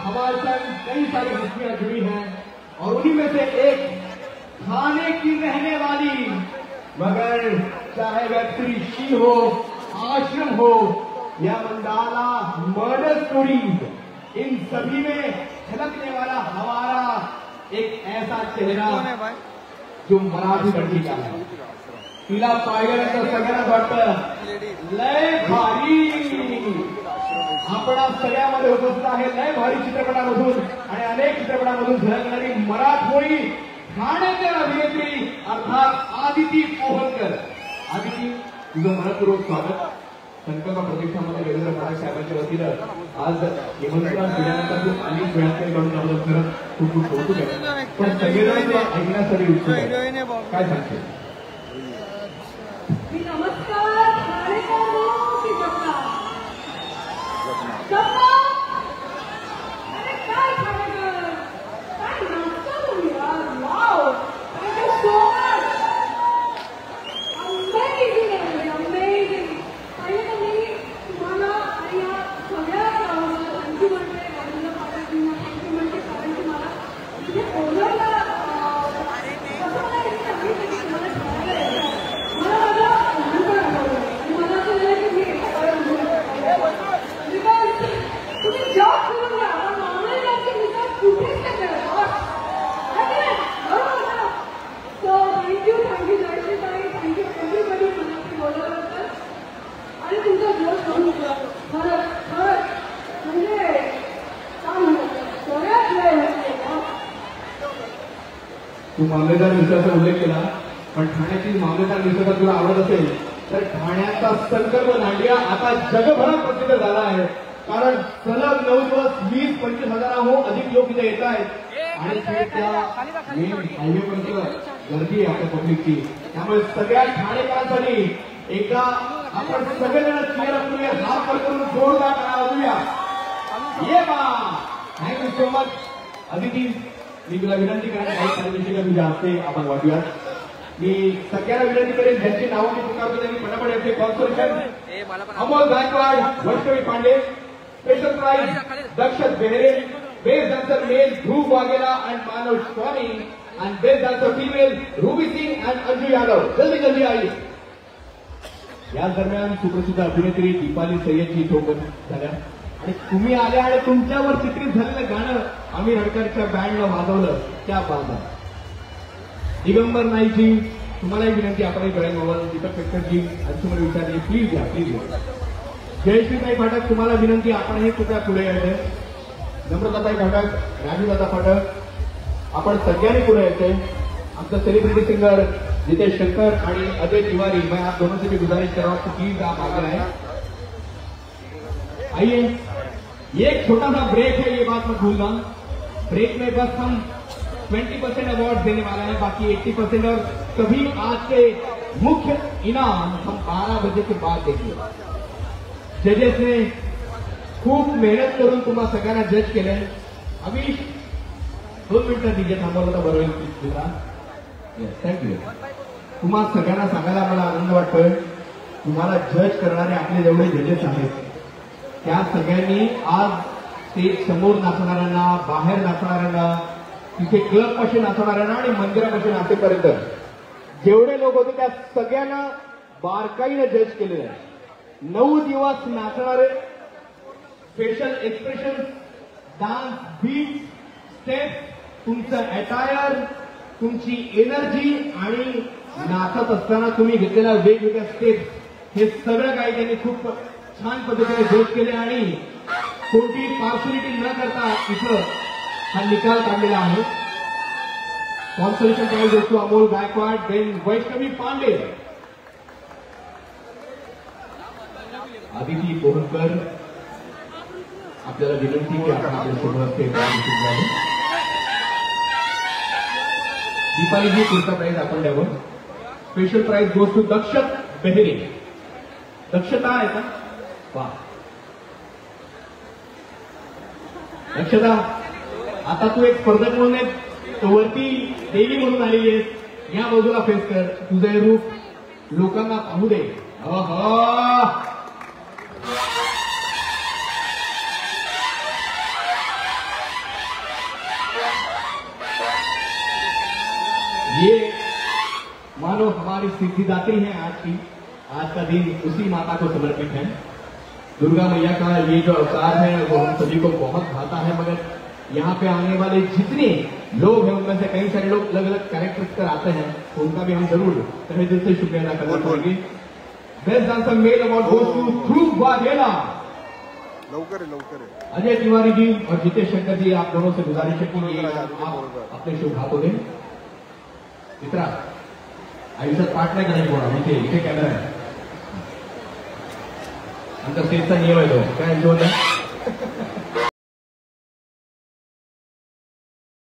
हमारे संग कई सारी हस्तियां जुड़ी हैं और उन्हीं में से एक खाने की रहने वाली, मगर चाहे वेब सीरीज शी हो, आश्रम हो या मंडाला मर्डर स्टोरीज, इन सभी में झलकने वाला हमारा एक ऐसा चेहरा जो मराठी लड़की का है. तिला पाहिल्यानंतर सगळ्यांना वाटतं लय भारी. आपणा सगळ्यामध्ये उपस्थित आहे लय भारी चित्रपटामधून आणि अनेक चित्रपटामधून झळकणारी मराठमोळी ठाण्याची अभिनेत्री अर्थात आदिती पोहनकर. आदिती, तुझं मनपूर्वक स्वागत. संकल्प प्रतिष्ठामध्ये रवींद्र फडणवीस साहेबांच्या वतीनं आज निमंत्रण दिल्यानंतर तू अनेक वेळात काढून आपलं खरंच खूप खूप कौतुक आहे. पण सगळेजण ते ऐकण्यासाठी उत्सुक आहे. काय सांगते? नमस्कार. तू मामलेदार मिश्राचा उल्लेख केला, पण ठाण्याची मामलेदार मिश्र तुला आवडत असेल तर ठाण्याचा संकल्प दांडिया आता जगभरात प्रसिद्ध झाला आहे. कारण सलग 9 दिवस 20-25 हजाराहून अधिक लोक इथे येत आहेत आणि त्या मेन हायवेपर्यंत गर्दी आहे आपल्या पब्लिकची. त्यामुळे सगळ्या ठाणेकरांसाठी एकदा आपण सगळेजण क्लिअर करूया, हात वर करून जोरदार टाळ्या वाजवूया. ये बा, थँक्यू सो मच. अदिती, मी तुला विनंती करेन काही कार्यदर्शिका तुझ्या हस्ते आपण वाटूयात. मी सगळ्यांना विनंती करेन ज्यांची नावं मी पुकारतो त्यांनी पटापट याचे consolation. Amol Gaikwad, Vaishnavi Pandey. Special prize Dakshat Behre. Best dancer male Dhruv Vaghela and Manav Swami. And best dancer female Ruby Singh and Anju Yadav. जल्दी जल्दी आई. या दरम्यान सुप्रसिद्ध अभिनेत्री दीपाली सय्यदची सोबत झाल्या आणि तुम्ही आल्या आणि तुमच्यावर चित्रित झालेलं गाणं आम्ही हडकरच्या बँडनं वाजवलं. त्या बाबा दिगंबर नाईकजी, तुम्हालाही विनंती, आपणही कळेल मोबाईल. दीपक पेटकरजी आणि तुम्हाला विचारली, प्लीज घ्या, प्लीज घ्या. जयश्रीताई फाटक, तुम्हाला विनंती, आपणही कृपया पुढे यायचे. नम्रताताई फाटक, राजूदादा फाटक, आपण सगळ्यांनी पुढे यायचे. आमचा सेलिब्रिटी सिंगर जितेश शंकर आणि अजय तिवारी, मैं आप दोनों से भी गुजारिश कर रहा हूं, प्लीज आप आगे आए. आइए, ये एक छोटा सा ब्रेक है, ये बात मत भूलना. ब्रेक में बस हम 20% अवार्ड देने वाले हैं, बाकी 80% और सभी आज के मुख्य इनाम हम 12 बजे के बाद देंगे. जजेस ने खूप मेहनत करून तुम्हाला सगळ्यांना जज केले. अभी 2 मिनिटं दीजिए, थांबवलं तर बरं होईल. थँक्यू. तुम्हाला सगळ्यांना सांगायला मला आनंद वाटतोय, तुम्हाला जज करणारे आपले जेवढे जजेस आहेत त्या सगळ्यांनी आज स्टेज समोर नाचणाऱ्यांना, बाहेर नाचणाऱ्यांना, तिथे क्लब पाशी नाचणाऱ्यांना आणि मंदिरापाशी नाचेपर्यंत जेवढे लोक होते त्या सगळ्यांना बारकाईने जज केलेलं आहे. 9 दिवस नाचणारे, facial expression, dance, beat, step, तुमचं अटायर, तुमची एनर्जी आणि नाचत असताना तुम्ही घेतलेल्या वेगवेगळ्या स्टेप्स, हे सगळं काही त्यांनी खूप छान पद्धतीने जज केले आणि कोणती पार्शलिटी न करता इथं हा निकाल काढलेला आहे. कॉन्सोलेशन प्राइज असतो अमोल गायकवाड, देन वैष्णवी पांडे. आदिती पोहनकर, आपल्याला विनंती की आपण आपल्या समोर दीपालीजी पुढचा प्राइज आपण द्यावं. Special prize goes to Dakshat Behre. Dakshata आहे का? वा दक्षता, आता तू एक स्पर्धक म्हणून वरती देवी म्हणून आलेली आहेस. या बाजूला फेस कर, तुझं हे रूप लोकांना पाहू दे. ये मानो हमारी सिद्धिदात्री है आज का दिन उसी माता को समर्पित है। दुर्गा मैया का ये जो अवतार है वो हम सभी को बहुत भाता है, मगर यहाँ पे आने वाले जितने लोग हैं उनमें से कई सारे लोग अलग अलग कैरेक्टर्स कर आते हैं, तो उनका भी हम जरूर तहे दिल से शुक्रिया अदा करना चाहेंगे। Best dancer male award goes to Dhruv Vaghela. Ajay Tiwari ji और जितेश शंकर जी, आप दोनों से गुजारिश है कि आप अपने शुभ हाथों दें। मित्रा आयुष्यात पाठ नाही करायची बोला, इथे कॅमेरा आहे, आमचा स्टेजचा नियम आहे तो काय बोलला